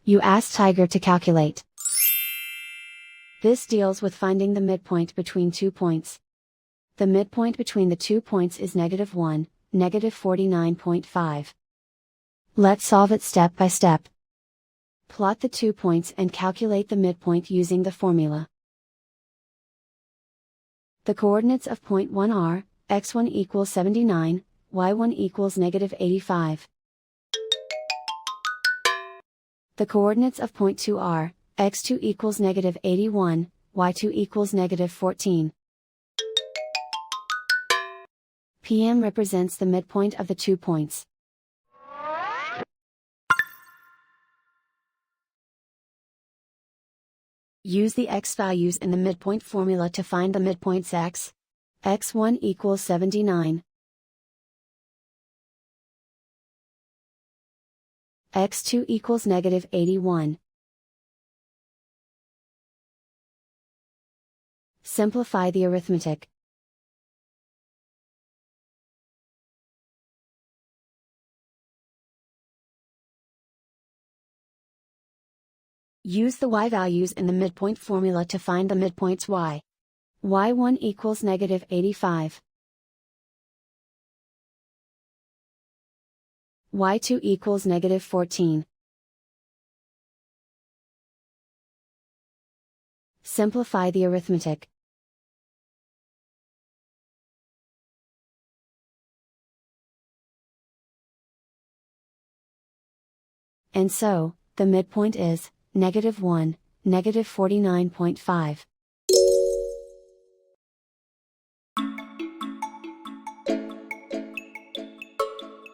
You ask Tiger to calculate. This deals with finding the midpoint between 2 points. The midpoint between the 2 points is -1, -49.5. Let's solve it step by step. Plot the 2 points and calculate the midpoint using the formula. The coordinates of point 1 are, x1 equals 79, y1 equals -85. The coordinates of point 2 are, x2 equals -81, y2 equals -14. PM represents the midpoint of the 2 points. Use the x values in the midpoint formula to find the midpoints x. x1 equals 79. x2 equals -81. Simplify the arithmetic. Use the y values in the midpoint formula to find the midpoints y. y1 equals -85. y2 equals -14. Simplify the arithmetic. And so, the midpoint is -1, -49.5.